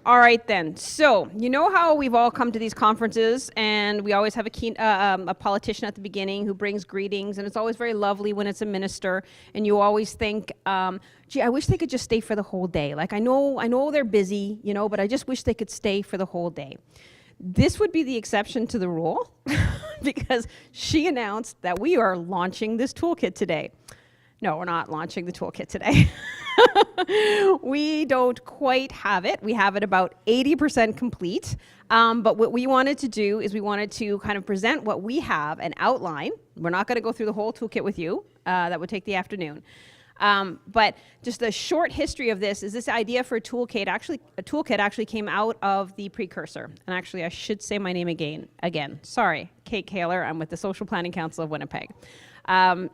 All right then. So you know how we've all come to these conferences, and we always have a politician at the beginning who brings greetings, and it's always very lovely when it's a minister, and you always think, gee, I wish they could just stay for the whole day. Like I know they're busy, you know, but I just wish they could stay for the whole day. This would be the exception to the rule because she announced that we are launching this toolkit today. No, we're not launching the toolkit today. We don't quite have it. We have it about 80% complete. But what we wanted to do is we wanted to kind of present what we have and outline. We're not going to go through the whole toolkit with you. That would take the afternoon. But just a short history of this is this idea for a toolkit actually came out of the precursor. And actually, I should say my name again. Sorry, Kate Kehler. I'm with the Social Planning Council of Winnipeg.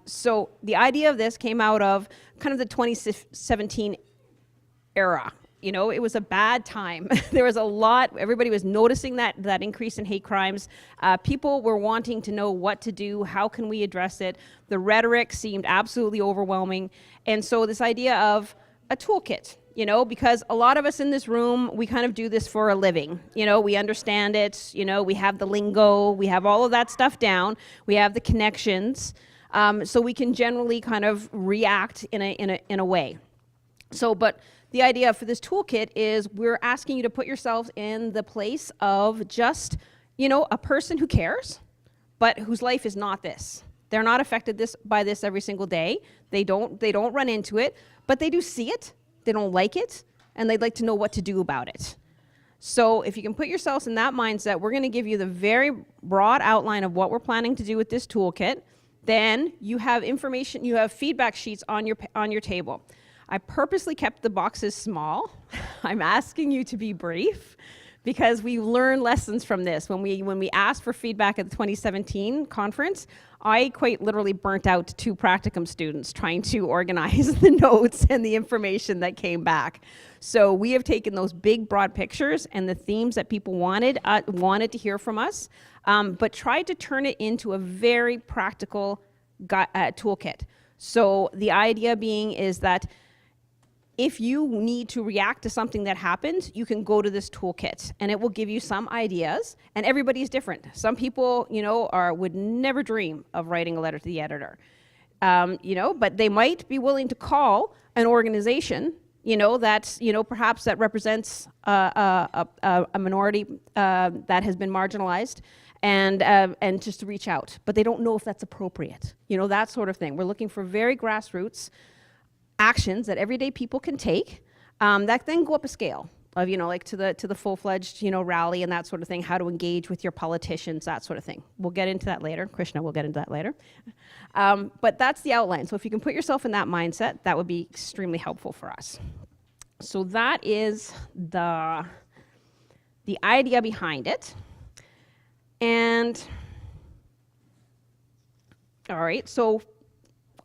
So the idea of this came out of kind of the 2017 era. You know, it was a bad time. There was a lot, everybody was noticing that increase in hate crimes. People were wanting to know what to do, how can we address it? The rhetoric seemed absolutely overwhelming. And so this idea of a toolkit, you know, because a lot of us in this room, we kind of do this for a living. You know, we understand it, you know, we have the lingo, we have all of that stuff down, we have the connections. So we can generally kind of react in a way. So, but the idea for this toolkit is we're asking you to put yourselves in the place of just, you know, a person who cares, but whose life is not this. They're not affected by this every single day. They don't run into it, but they do see it. They don't like it, and they'd like to know what to do about it. So if you can put yourselves in that mindset, we're going to give you the very broad outline of what we're planning to do with this toolkit. Then you have information, you have feedback sheets on your table. I purposely kept the boxes small. I'm asking you to be brief because we learn lessons from this. When we asked for feedback at the 2017 conference, I quite literally burnt out 2 practicum students trying to organize the notes and the information that came back. So we have taken those big, broad pictures and the themes that people wanted to hear from us, but tried to turn it into a very practical toolkit. So the idea being is that if you need to react to something that happens, you can go to this toolkit and it will give you some ideas, and everybody's different. Some people, you know, would never dream of writing a letter to the editor, you know, but they might be willing to call an organization, you know, that's, you know, perhaps that represents a minority that has been marginalized, and just to reach out, but they don't know if that's appropriate, you know, that sort of thing. We're looking for very grassroots actions that everyday people can take that then go up a scale of, you know, like to the full-fledged, you know, rally and that sort of thing, how to engage with your politicians, that sort of thing. We'll get into that later. Krishna will get into that later. But that's the outline. So if you can put yourself in that mindset, that would be extremely helpful for us. So that is the idea behind it. And all right, so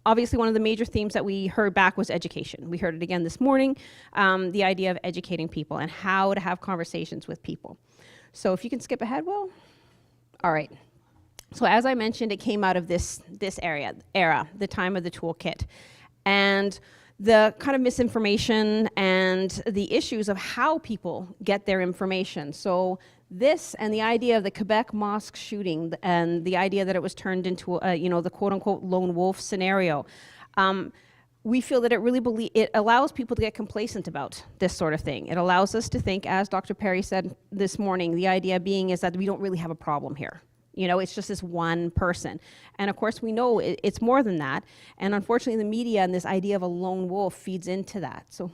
obviously one of the major themes that we heard back was education. We heard it again this morning, the idea of educating people and how to have conversations with people. So if you can skip ahead, Will. All right. So as I mentioned, it came out of this era, the time of the toolkit. And the kind of misinformation and the issues of how people get their information. So this and the idea of the Quebec mosque shooting and the idea that it was turned into you know, the quote-unquote lone wolf scenario, we feel that it allows people to get complacent about this sort of thing. It allows us to think, as Dr. Perry said this morning, the idea being is that we don't really have a problem here. You know, it's just this one person. And of course, we know it's more than that. And unfortunately, the media and this idea of a lone wolf feeds into that. So,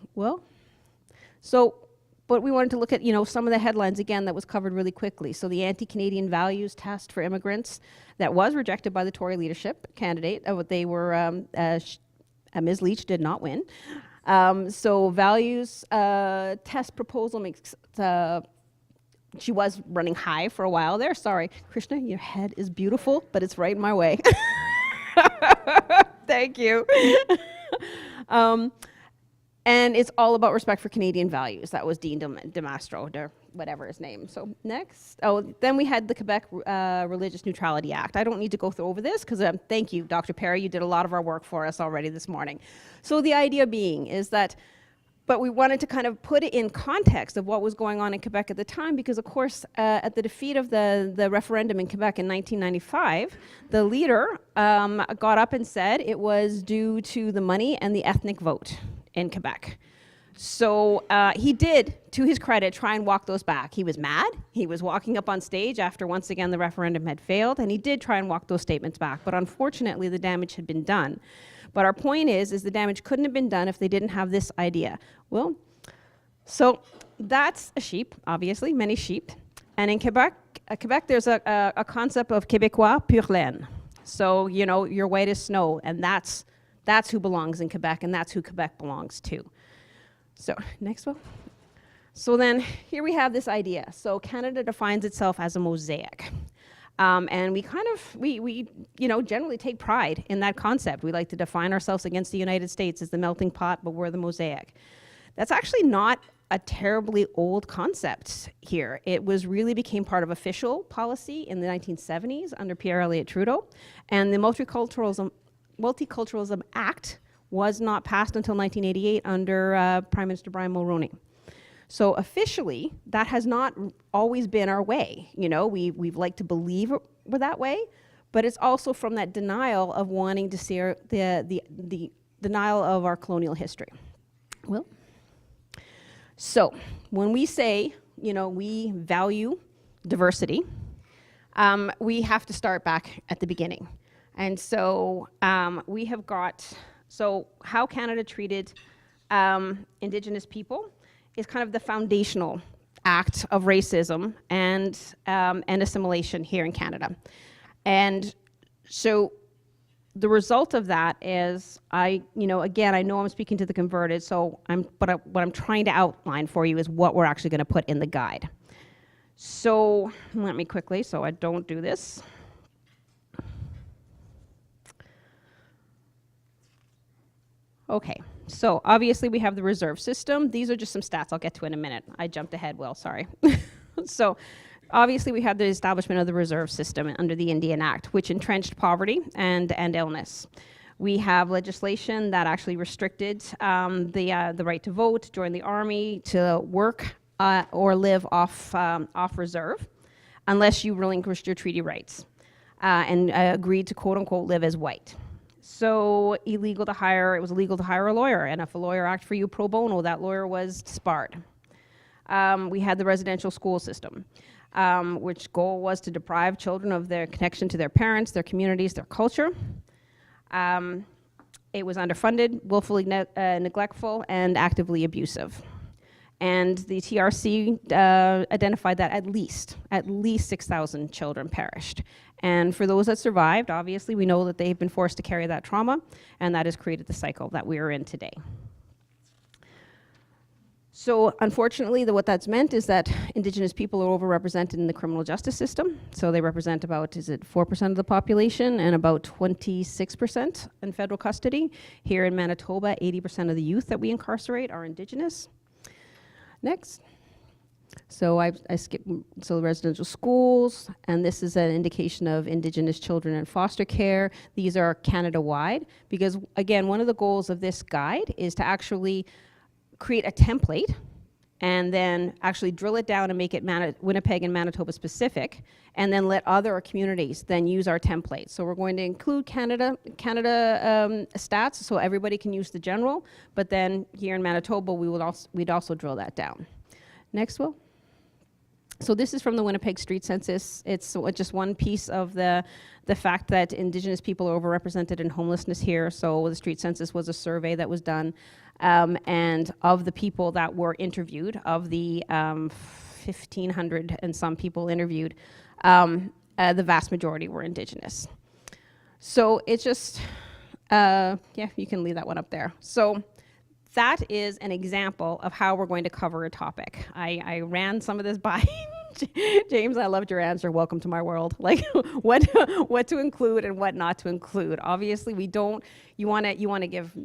but we wanted to look at, you know, some of the headlines again that was covered really quickly. So the anti-Canadian values test for immigrants that was rejected by the Tory leadership candidate. They were, Ms. Leach did not win. So values test proposal makes, she was running high for a while there. Sorry, Krishna, your head is beautiful, but it's right in my way. Thank you. And it's all about respect for Canadian values. That was Dean DeMastro, or whatever his name. So next, then we had the Quebec Religious Neutrality Act. I don't need to go through over this because thank you, Dr. Perry. You did a lot of our work for us already this morning. So the idea being is that But we wanted to kind of put it in context of what was going on in Quebec at the time, because of course, at the defeat of the referendum in Quebec in 1995, the leader got up and said it was due to the money and the ethnic vote in Quebec. So he did, to his credit, try and walk those back. He was mad. He was walking up on stage after once again the referendum had failed, and he did try and walk those statements back. But unfortunately, the damage had been done. But our point is the damage couldn't have been done if they didn't have this idea. Well, so that's a sheep, obviously, many sheep. And in Quebec, there's a concept of Québécois pur laine. So, you know, you're white as snow, and that's who belongs in Quebec, and that's who Quebec belongs to. So, next one. So then, here we have this idea. So Canada defines itself as a mosaic. And we kind of, we you know, generally take pride in that concept. We like to define ourselves against the United States as the melting pot, but we're the mosaic. That's actually not a terribly old concept here. It really became part of official policy in the 1970s under Pierre Elliott Trudeau. And the Multiculturalism Act was not passed until 1988 under Prime Minister Brian Mulroney. So officially, that has not always been our way. You know, we've liked to believe we're that way, but it's also from that denial of wanting to see the denial of our colonial history. Well, so when we say, you know, we value diversity, we have to start back at the beginning. And so we have got, so how Canada treated Indigenous people is kind of the foundational act of racism and assimilation here in Canada. And so the result of that is, you know, again, I know I'm speaking to the converted, so what I'm trying to outline for you is what we're actually gonna put in the guide. So let me quickly, so I don't do this. Okay, so obviously we have the reserve system. These are just some stats I'll get to in a minute. I jumped ahead, Will, sorry. So obviously we have the establishment of the reserve system under the Indian Act, which entrenched poverty and illness. We have legislation that actually restricted the right to vote, join the army, to work or live off reserve, unless you relinquished your treaty rights and agreed to quote unquote live as white. So it was illegal to hire a lawyer, and if a lawyer acted for you pro bono, that lawyer was disbarred. We had the residential school system, which goal was to deprive children of their connection to their parents, their communities, their culture. It was underfunded, willfully neglectful, and actively abusive. And the TRC identified that at least 6,000 children perished. And for those that survived, obviously, we know that they've been forced to carry that trauma, and that has created the cycle that we are in today. So unfortunately, what that's meant is that Indigenous people are overrepresented in the criminal justice system. So they represent about, 4% of the population and about 26% in federal custody. Here in Manitoba, 80% of the youth that we incarcerate are Indigenous. Next. So I skipped, so residential schools, and this is an indication of Indigenous children in foster care. These are Canada-wide, because again, one of the goals of this guide is to actually create a template and then actually drill it down and make it Winnipeg and Manitoba specific, and then let other communities then use our template. So we're going to include Canada stats, so everybody can use the general, but then here in Manitoba, we'd also drill that down. Next, Will. So this is from the Winnipeg Street Census. It's just one piece of the fact that Indigenous people are overrepresented in homelessness here. So the Street Census was a survey that was done, and of the people that were interviewed, of the 1,500 and some people interviewed, the vast majority were Indigenous. So it's just, yeah, you can leave that one up there. So that is an example of how we're going to cover a topic. I ran some of this by James. I loved your answer. Welcome to my world. Like what to include and what not to include. Obviously, we don't. You want to give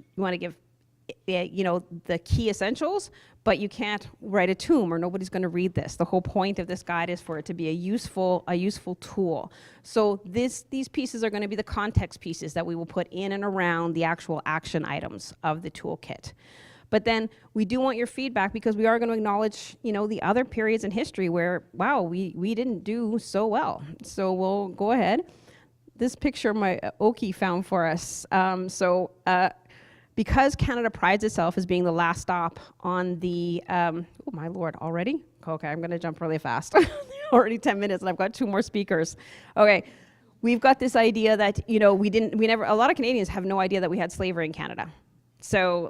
you know, the key essentials, but you can't write a tomb or nobody's going to read this. The whole point of this guide is for it to be a useful tool. So these pieces are going to be the context pieces that we will put in and around the actual action items of the toolkit. But then we do want your feedback because we are going to acknowledge, the other periods in history where, wow, we didn't do so well. So we'll go ahead. This picture my Oki found for us. Because Canada prides itself as being the last stop on the, oh my Lord, already? Okay, I'm gonna jump really fast. Already 10 minutes and I've got 2 more speakers. Okay, we've got this idea that, a lot of Canadians have no idea that we had slavery in Canada. So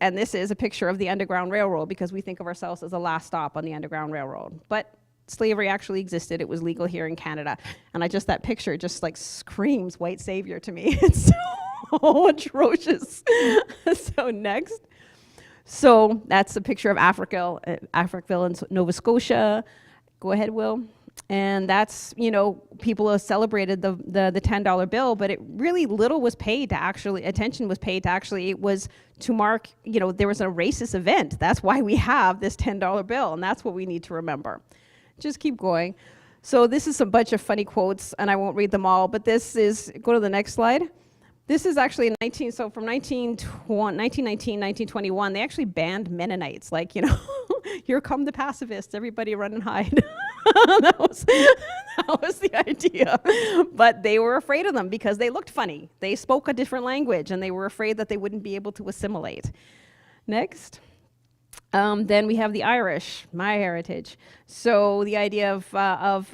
and this is a picture of the Underground Railroad because we think of ourselves as the last stop on the Underground Railroad. But slavery actually existed. It was legal here in Canada. And that picture just screams white savior to me. It's so atrocious. So next. So that's a picture of Africville in Nova Scotia. Go ahead, Will. And that's, people have celebrated the $10 bill, but it really little was paid to actually, attention was paid to actually, it was to mark, there was a racist event. That's why we have this $10 bill, and that's what we need to remember. Just keep going. So this is a bunch of funny quotes, and I won't read them all, but this is, go to the next slide. This is actually from 1919, 1921, they actually banned Mennonites. Here come the pacifists, everybody run and hide. that was the idea. But they were afraid of them because they looked funny. They spoke a different language, and they were afraid that they wouldn't be able to assimilate. Next. Then we have the Irish, my heritage. So the idea of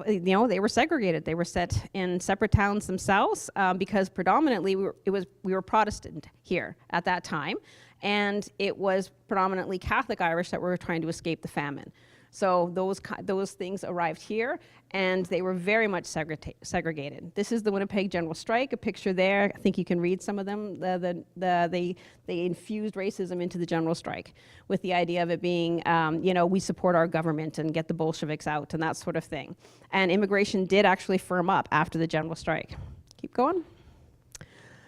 they were segregated. They were set in separate towns themselves because predominantly we were Protestant here at that time, and it was predominantly Catholic Irish that were trying to escape the famine. So those things arrived here, and they were very much segregated. This is the Winnipeg General Strike, a picture there. I think you can read some of them. They infused racism into the General Strike with the idea of it being, we support our government and get the Bolsheviks out and that sort of thing. And immigration did actually firm up after the General Strike. Keep going.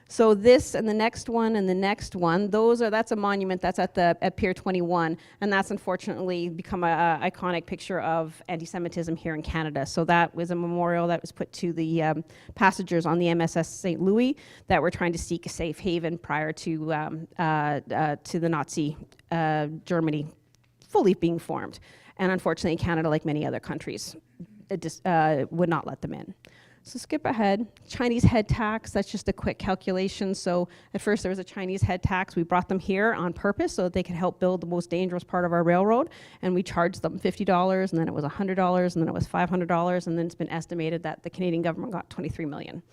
So this and the next one and the next one, that's a monument that's at Pier 21, and that's unfortunately become an iconic picture of anti-Semitism here in Canada. So that was a memorial that was put to the passengers on the MSS St. Louis that were trying to seek a safe haven prior to the Nazi Germany fully being formed. And unfortunately, Canada, like many other countries, would not let them in. So skip ahead. Chinese head tax, that's just a quick calculation. So at first there was a Chinese head tax. We brought them here on purpose so that they could help build the most dangerous part of our railroad. And we charged them $50, and then it was $100, and then it was $500, and then it's been estimated that the Canadian government got $23 million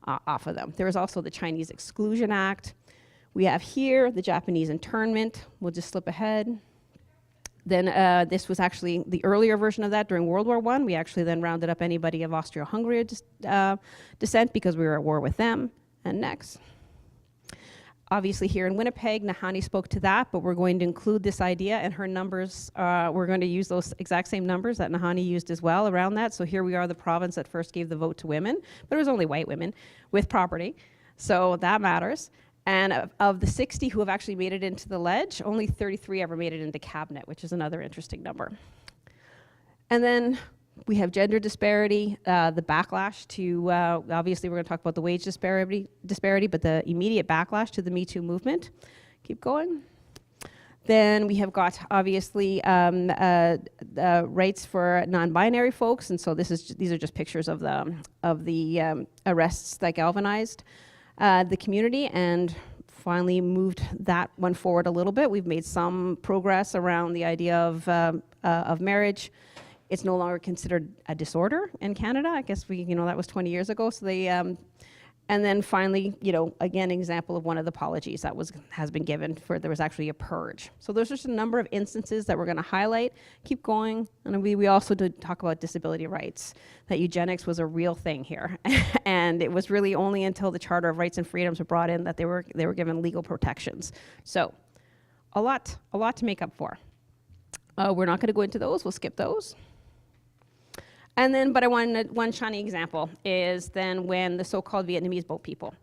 off of them. There was also the Chinese Exclusion Act. We have here the Japanese internment. We'll just slip ahead. Then this was actually the earlier version of that during World War I. We actually then rounded up anybody of Austro-Hungary descent because we were at war with them. And next. Obviously here in Winnipeg, Nahanni spoke to that, but we're going to include this idea, and her numbers, we're going to use those exact same numbers that Nahanni used as well around that. So here we are, the province that first gave the vote to women, but it was only white women with property. So that matters. And of the 60 who have actually made it into the ledge, only 33 ever made it into cabinet, which is another interesting number. And then we have gender disparity, the backlash to, obviously we're gonna talk about the wage disparity, but the immediate backlash to the Me Too movement. Keep going. Then we have got, obviously, rights for non-binary folks, and so these are just pictures of the arrests that galvanized the community and finally moved that one forward a little bit. We've made some progress around the idea of marriage. It's no longer considered a disorder in Canada. I guess that was 20 years ago. So they, and then finally, again, example of one of the apologies that has been given for there was actually a purge. So there's just a number of instances that we're going to highlight. Keep going, and we also did talk about disability rights. That eugenics was a real thing here, and it was really only until the Charter of Rights and Freedoms were brought in that they were given legal protections. So, a lot to make up for. We're not going to go into those. We'll skip those. And then, but one shiny example is then when the so-called Vietnamese boat people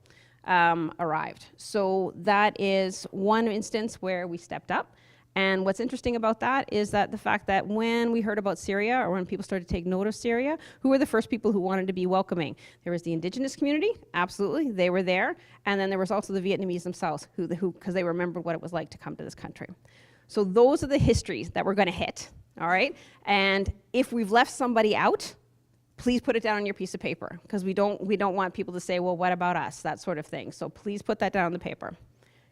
arrived. So that is one instance where we stepped up And what's interesting about that is that the fact that when we heard about Syria, or when people started to take note of Syria, who were the first people who wanted to be welcoming? There was the indigenous community, absolutely, they were there. And then there was also the Vietnamese themselves, who because they remembered what it was like to come to this country. So those are the histories that we're gonna hit, all right? And if we've left somebody out, please put it down on your piece of paper, because we don't want people to say, well, what about us, that sort of thing. So please put that down on the paper.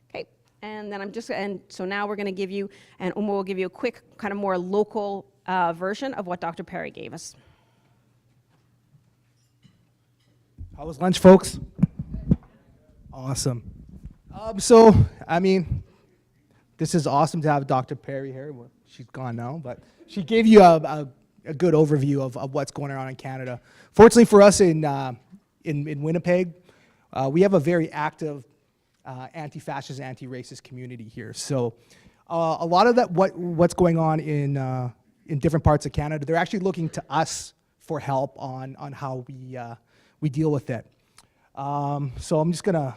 Okay, and then so now we're gonna give you, and Omar will give you a quick, kind of more local version of what Dr. Perry gave us. How was lunch, folks? Awesome. So, I mean, this is awesome to have Dr. Perry here. Well, she's gone now, but she gave you a good overview of what's going on in Canada. Fortunately for us in Winnipeg, we have a very active anti-fascist, anti-racist community here. So a lot of that, what's going on in different parts of Canada, they're actually looking to us for help on how we deal with it. So I'm just gonna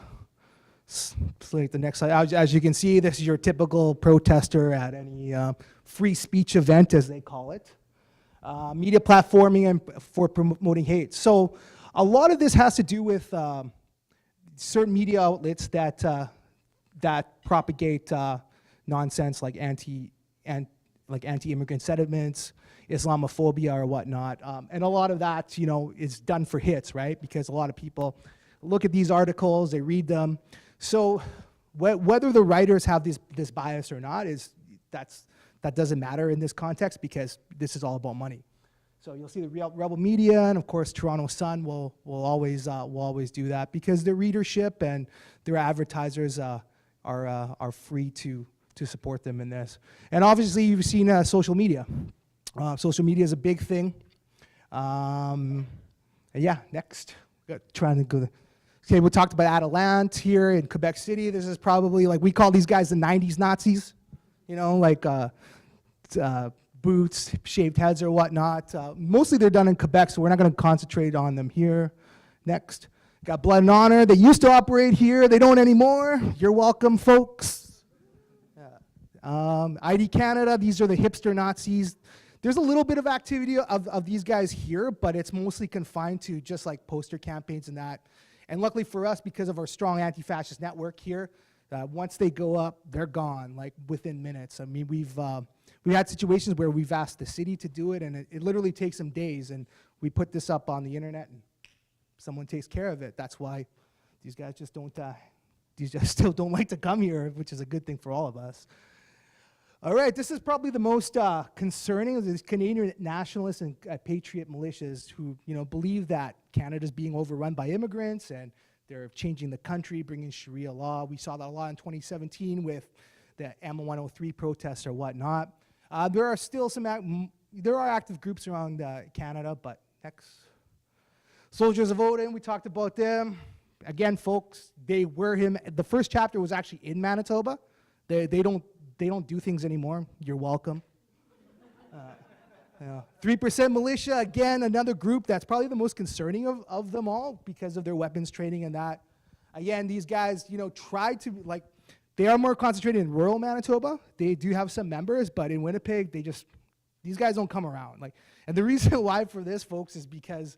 select the next slide. As you can see, this is your typical protester at any free speech event, as they call it. Media platforming and for promoting hate. So a lot of this has to do with certain media outlets that propagate nonsense like anti-immigrant sentiments, Islamophobia or whatnot, and a lot of that, you know, is done for hits, right? Because a lot of people look at these articles, they read them. So whether the writers have this bias or not that doesn't matter in this context, because this is all about money. So you'll see the Rebel Media, and of course Toronto Sun will always do that, because their readership and their advertisers are free to support them in this. And obviously you've seen social media. Social media is a big thing. Yeah, next. Trying to go. Okay, we talked about Adelant here in Quebec City. This is probably, like, we call these guys the 90s Nazis. You know, like boots, shaved heads or whatnot. Mostly they're done in Quebec, so we're not gonna concentrate on them here. Next. Got Blood and Honor. They used to operate here. They don't anymore. You're welcome, folks. ID Canada, these are the hipster Nazis. There's a little bit of activity of these guys here, but it's mostly confined to just like poster campaigns and that. And luckily for us, because of our strong anti-fascist network here, once they go up, they're gone, like within minutes. I mean, we've had situations where we've asked the city to do it, and it literally takes them days, and we put this up on the internet, and someone takes care of it. That's why these guys just don't, these guys still don't like to come here, which is a good thing for all of us. All right, this is probably the most concerning of these Canadian nationalists and patriot militias who, you know, believe that Canada's being overrun by immigrants and they're changing the country, bringing Sharia law. We saw that a lot in 2017 with the M103 protests or whatnot. There are still there are active groups around Canada, but next. Soldiers of Odin, we talked about them. Again, folks, they were him. The first chapter was actually in Manitoba. They don't do things anymore. You're welcome. 3% Militia, again, another group that's probably the most concerning of them all because of their weapons training and that. Again, these guys, you know, try to, like, they are more concentrated in rural Manitoba. They do have some members, but in Winnipeg, these guys don't come around. Like, and the reason why for this, folks, is because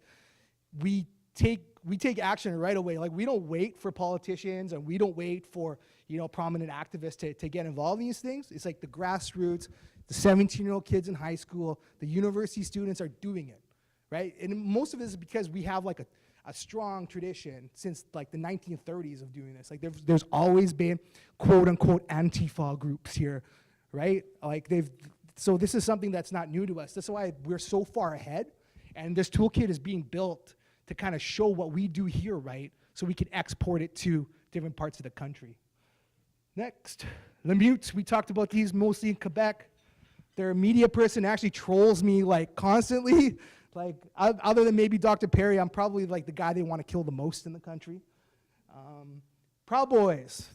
we take action right away. Like, we don't wait for politicians and we don't wait for, you know, prominent activists to get involved in these things. It's like the grassroots, the 17-year-old kids in high school, the university students are doing it, right? And most of it is because we have like a strong tradition since like the 1930s of doing this. Like there's always been quote unquote Antifa groups here, right? Like so this is something that's not new to us. That's why we're so far ahead. And this toolkit is being built to kind of show what we do here, right? So we can export it to different parts of the country. Next, Lemutes, we talked about these mostly in Quebec. Their media person actually trolls me like constantly. Like other than maybe Dr. Perry, I'm probably like the guy they want to kill the most in the country. Proud Boys,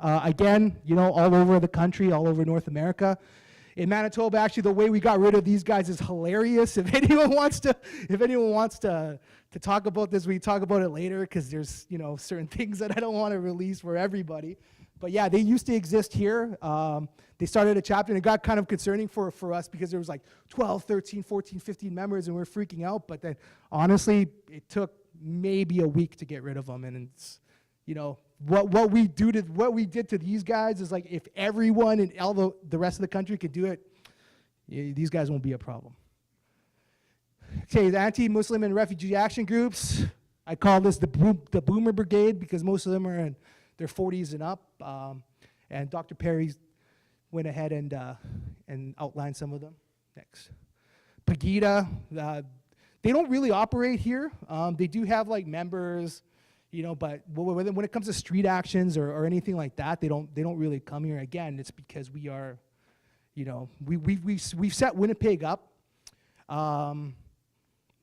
again, you know, all over the country, all over North America. In Manitoba, actually, the way we got rid of these guys is hilarious. If anyone wants to talk about this, we talk about it later because there's, you know, certain things that I don't want to release for everybody. But yeah, they used to exist here. They started a chapter, and it got kind of concerning for us because there was like 12, 13, 14, 15 members, and we were freaking out. But then, honestly, it took maybe a week to get rid of them. And it's, you know, what we did to these guys is like, if everyone in all the rest of the country could do it, these guys won't be a problem. Okay, the anti-Muslim and refugee action groups. I call this the Boomer Brigade because most of them are in their 40s and up. And Dr. Perry went ahead and outlined some of them. Next. Pegida. They don't really operate here. They do have like members, you know, but when it comes to street actions or anything like that, they don't really come here. Again, it's because we are, you know, we've set Winnipeg up.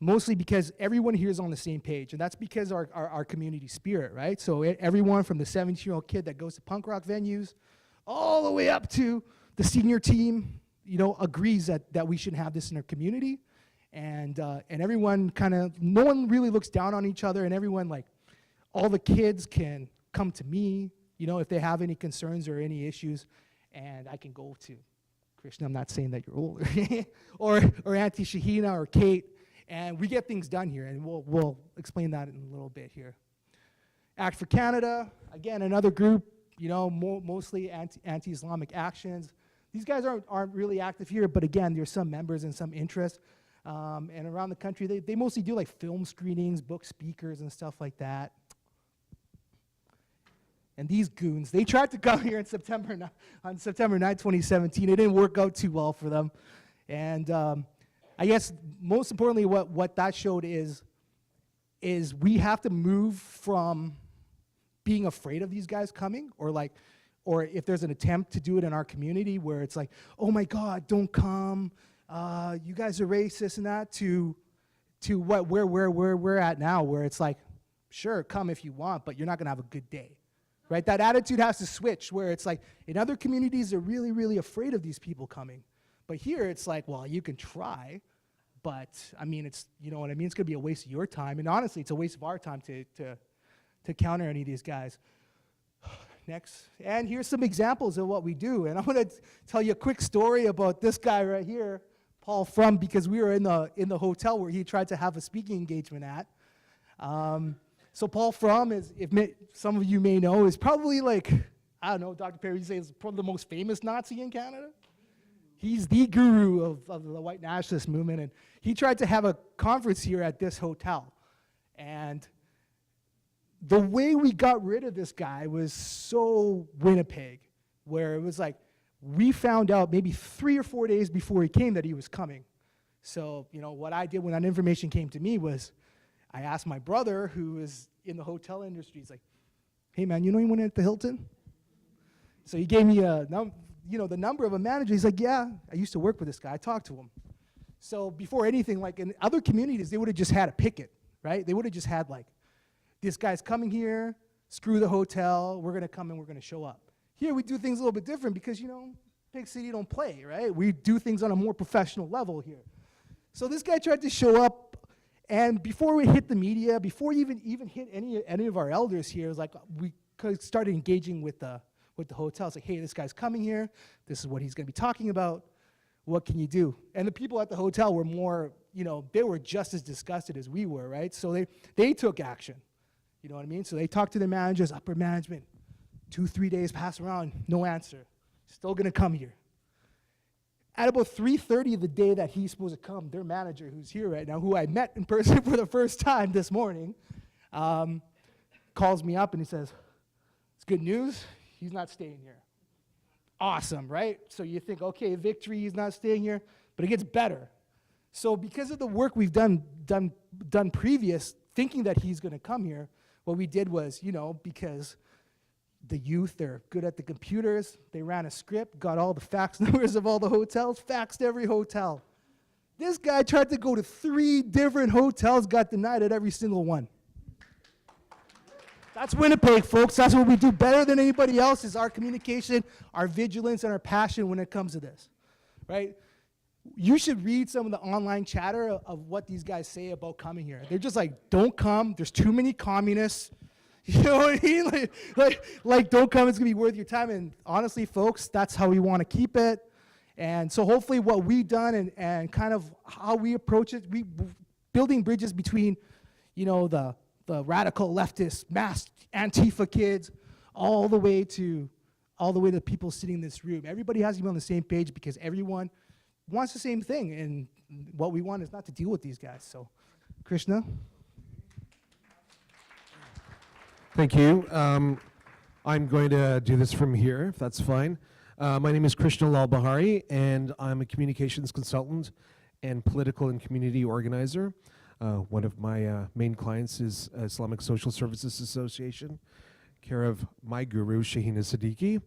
Mostly because everyone here is on the same page, and that's because our community spirit, right? So everyone from the 17-year-old kid that goes to punk rock venues all the way up to the senior team, you know, agrees that we should have this in our community. And everyone kind of, no one really looks down on each other, and everyone, like, all the kids can come to me, you know, if they have any concerns or any issues, and I can go to Krishna, I'm not saying that you're older, or Auntie Shahina or Kate, and we get things done here, and we'll explain that in a little bit here. Act for Canada, again, another group, you know, mostly anti-Islamic actions. These guys aren't really active here, but again, there's some members and some interest. And around the country, they mostly do like film screenings, book speakers, and stuff like that. And these goons, they tried to come here on September 9, 2017. It didn't work out too well for them. And I guess most importantly, what that showed is we have to move from being afraid of these guys coming, or if there's an attempt to do it in our community where it's like, oh my God, don't come, you guys are racist and that, to where we're at now, where it's like, sure, come if you want, but you're not gonna have a good day, right? That attitude has to switch, where it's like, in other communities, they're really, really afraid of these people coming. But here, it's like, well, you can try, but I mean, it's, you know what I mean? It's gonna be a waste of your time, and honestly, it's a waste of our time to counter any of these guys. Next, and here's some examples of what we do, and I'm gonna tell you a quick story about this guy right here, Paul Frum, because we were in the hotel where he tried to have a speaking engagement at. So Paul Frum is, some of you may know, is probably like, I don't know, Dr. Perry says probably the most famous Nazi in Canada. He's the guru of the white nationalist movement, and he tried to have a conference here at this hotel. And the way we got rid of this guy was so Winnipeg, where it was like, we found out maybe 3 or 4 days before he came that he was coming. So, you know, what I did when that information came to me was, I asked my brother, who is in the hotel industry, he's like, hey man, you know anyone at the Hilton? So he gave me the number of a manager. He's like, yeah, I used to work with this guy. I talked to him. So before anything, like in other communities, they would have just had a picket, right? They would have just had like, this guy's coming here, screw the hotel, we're gonna come and we're gonna show up. Here we do things a little bit different because, you know, big city don't play, right? We do things on a more professional level here. So this guy tried to show up, and before we hit the media, before we even hit any of our elders here, it was like we started engaging with the hotel. It's like, hey, this guy's coming here. This is what he's going to be talking about. What can you do? And the people at the hotel were more, you know, they were just as disgusted as we were, right? So they took action. You know what I mean? So they talked to their managers, upper management. 2-3 days pass around, no answer. Still going to come here. At about 3:30 the day that he's supposed to come, their manager, who's here right now, who I met in person for the first time this morning, calls me up and he says, it's good news, he's not staying here. Awesome, right? So you think, okay, victory, he's not staying here, but it gets better. So because of the work we've done previous, thinking that he's going to come here, what we did was, you know, because the youth, they're good at the computers, they ran a script, got all the fax numbers of all the hotels, faxed every hotel. This guy tried to go to 3 different hotels, got denied at every single one. That's Winnipeg, folks. That's what we do better than anybody else, is our communication, our vigilance, and our passion when it comes to this, right? You should read some of the online chatter of what these guys say about coming here. They're just like, don't come. There's too many communists. You know what I mean? Like, don't come, it's gonna be worth your time. And honestly, folks, that's how we wanna keep it. And so hopefully what we've done and kind of how we approach it, building bridges between, you know, the radical leftist masked Antifa kids all the way to people sitting in this room. Everybody has to be on the same page because everyone wants the same thing. And what we want is not to deal with these guys. So, Krishna. Thank you. I'm going to do this from here, if that's fine. My name is Krishna Lal Bahari, and I'm a communications consultant and political and community organizer. One of my main clients is Islamic Social Services Association, care of my guru, Shahina Siddiqui.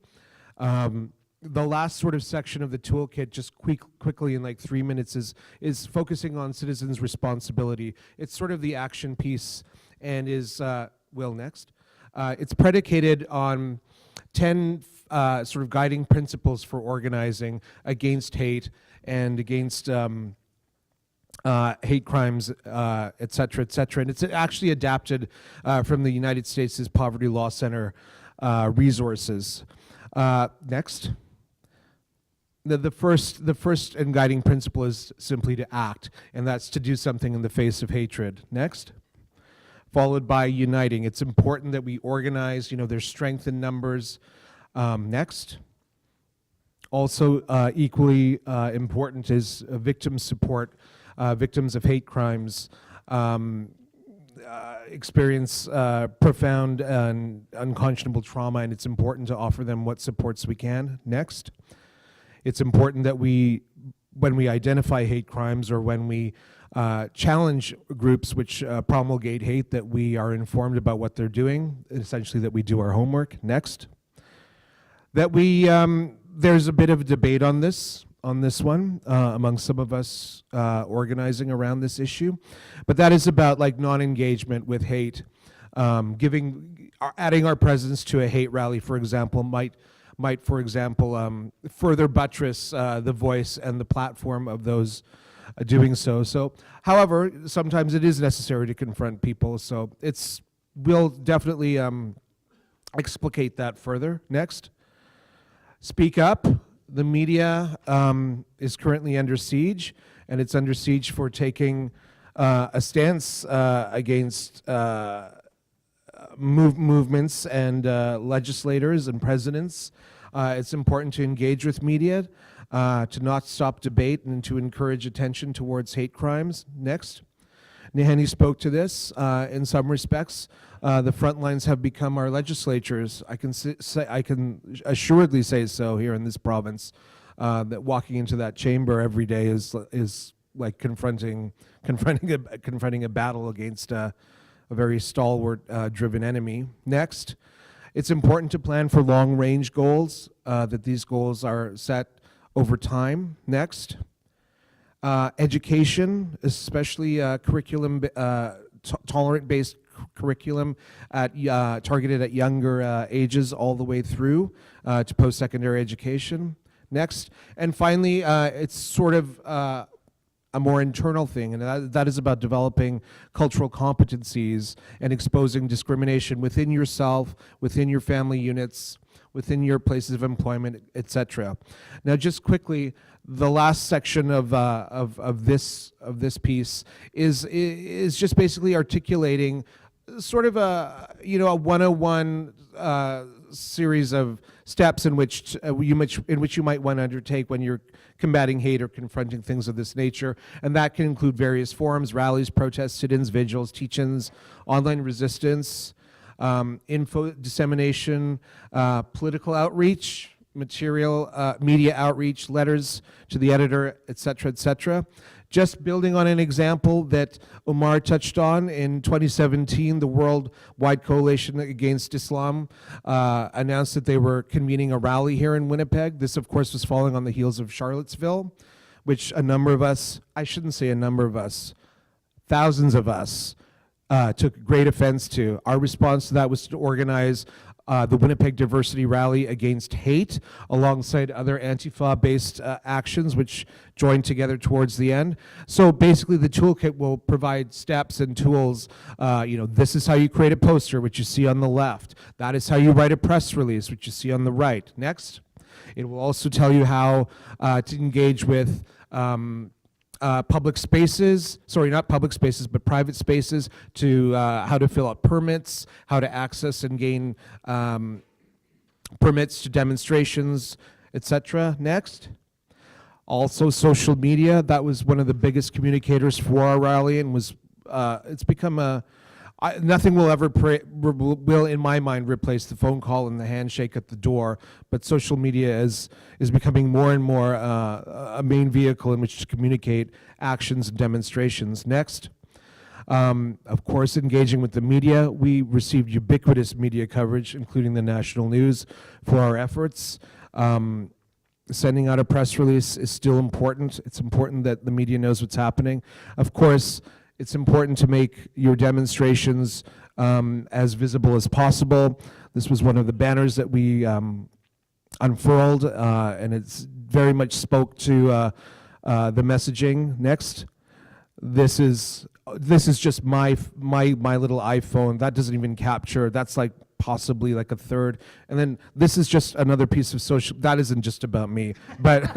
The last sort of section of the toolkit, just quickly in like 3 minutes, is focusing on citizens' responsibility. It's sort of the action piece and is, Will, next. It's predicated on 10 sort of guiding principles for organizing against hate and against hate crimes, et cetera, et cetera. And it's actually adapted from the United States' Poverty Law Center resources. Next. The first and guiding principle is simply to act, and that's to do something in the face of hatred. Next. Followed by uniting. It's important that we organize, you know, there's strength in numbers. Next. Also equally important is victim support. Victims of hate crimes experience profound and unconscionable trauma, and it's important to offer them what supports we can. Next. It's important that when we identify hate crimes or when we challenge groups which promulgate hate, that we are informed about what they're doing, essentially that we do our homework. Next. That we, there's a bit of debate on this one among some of us organizing around this issue, but that is about like non-engagement with hate. Adding our presence to a hate rally, for example, might for example, further buttress the voice and the platform of those doing so. However, sometimes it is necessary to confront people, so we'll definitely explicate that further. Next. Speak up. The media is currently under siege, and it's under siege for taking a stance against movements and legislators and presidents. It's important to engage with media, to not stop debate, and to encourage attention towards hate crimes. Next. Nehani spoke to this. In some respects, the front lines have become our legislatures. I can assuredly say so here in this province. That walking into that chamber every day is like confronting a battle against a very stalwart, driven enemy. Next, it's important to plan for long-range goals. That these goals are set over time. Next. Education, especially curriculum, tolerant-based curriculum targeted at younger ages all the way through to post-secondary education. Next. And finally, it's sort of a more internal thing, and that is about developing cultural competencies and exposing discrimination within yourself, within your family units, within your places of employment, etc. Now, just quickly, the last section of this piece is just basically articulating sort of a 101 series of steps in which you might want to undertake when you're combating hate or confronting things of this nature, and that can include various forums, rallies, protests, sit-ins, vigils, teach-ins, online resistance, info dissemination, political outreach, media outreach, letters to the editor, etc., etc. Just building on an example that Omar touched on, in 2017, the Worldwide Coalition Against Islam announced that they were convening a rally here in Winnipeg. This, of course, was following on the heels of Charlottesville, which a number of us, I shouldn't say a number of us, thousands of us took great offense to. Our response to that was to organize the Winnipeg Diversity Rally Against Hate, alongside other Antifa-based actions, which joined together towards the end. So basically, the toolkit will provide steps and tools. This is how you create a poster, which you see on the left. That is how you write a press release, which you see on the right. Next. It will also tell you how to engage with public spaces, sorry, not public spaces, but private spaces, to how to fill out permits, how to access and gain permits to demonstrations, etc. Next. Also social media, that was one of the biggest communicators for our rally, and was it's become nothing will ever will in my mind replace the phone call and the handshake at the door, but social media is becoming more and more a main vehicle in which to communicate actions and demonstrations. Next. Of course, engaging with the media. We received ubiquitous media coverage, including the national news, for our efforts. Sending out a press release is still important. It's important that the media knows what's happening. Of course, it's important to make your demonstrations as visible as possible. This was one of the banners that we unfurled, and it's very much spoke to the messaging. Next. This is just my little iPhone. That doesn't even capture. That's like possibly like a third. And then this is just another piece of social. That isn't just about me, but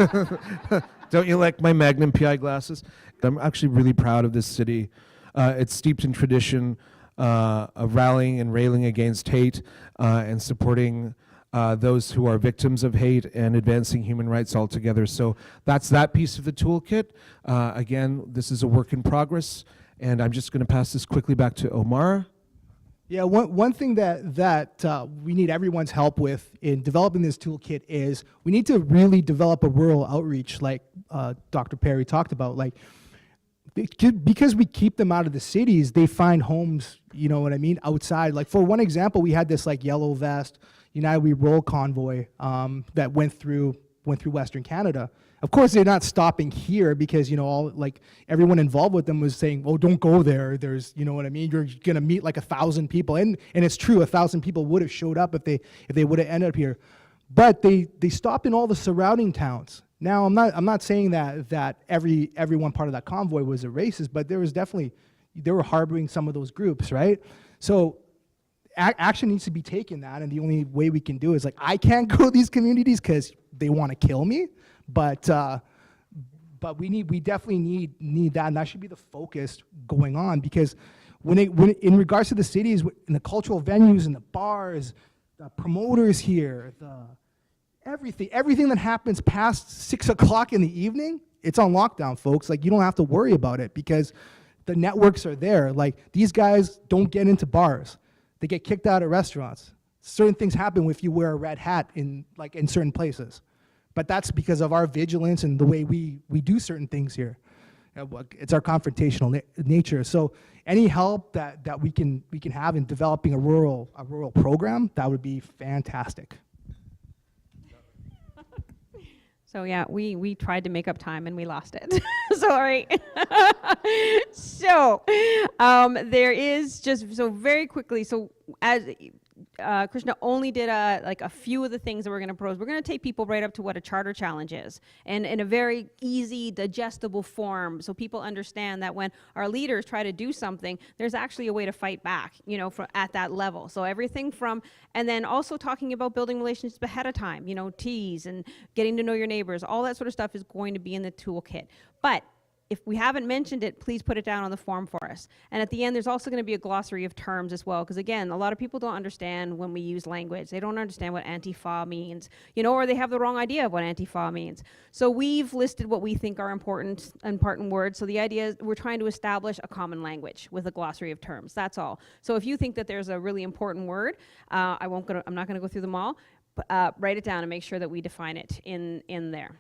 don't you like my Magnum PI glasses? I'm actually really proud of this city. It's steeped in tradition of rallying and railing against hate and supporting those who are victims of hate and advancing human rights altogether. So that's that piece of the toolkit. Again, this is a work in progress, and I'm just going to pass this quickly back to Omar. Yeah, one thing that we need everyone's help with in developing this toolkit is we need to really develop a rural outreach, like Dr. Perry talked about. Like, because we keep them out of the cities, they find homes, you know what I mean, outside. Like, for one example, we had this like yellow vest United We Roll convoy that went through Western Canada. Of course, they're not stopping here because, all like everyone involved with them was saying, "Oh, don't go there. There's, you know what I mean. You're gonna meet like 1,000 people," and it's true, 1,000 people would have showed up if they would have ended up here, but they stopped in all the surrounding towns. Now, I'm not saying that every one part of that convoy was a racist, but there was definitely, they were harboring some of those groups, right? So action needs to be taken that, and the only way we can do is, like, I can't go to these communities because they want to kill me, but we definitely need that, and that should be the focus going on, because when in regards to the cities, in the cultural venues and the bars, the promoters here, everything that happens past 6 o'clock in the evening, it's on lockdown, folks. Like, you don't have to worry about it because the networks are there. Like, these guys don't get into bars. They get kicked out of restaurants. Certain things happen if you wear a red hat in certain places. But that's because of our vigilance and the way we do certain things here. It's our confrontational nature. So any help that we can have in developing a rural program, that would be fantastic. So yeah, we tried to make up time and we lost it. Sorry. So there is just, so very quickly, so as Krishna only did a few of the things that we're going to propose. We're going to take people right up to what a charter challenge is, and in a very easy, digestible form, so people understand that when our leaders try to do something, there's actually a way to fight back, at that level. So everything from, and then also talking about building relationships ahead of time, teas and getting to know your neighbors, all that sort of stuff is going to be in the toolkit. But if we haven't mentioned it, please put it down on the form for us. And at the end, there's also going to be a glossary of terms as well, because again, a lot of people don't understand when we use language. They don't understand what Antifa means, or they have the wrong idea of what Antifa means. So we've listed what we think are important words. So the idea is we're trying to establish a common language with a glossary of terms. That's all. So if you think that there's a really important word, I'm not going to go through them all, but write it down and make sure that we define it in there.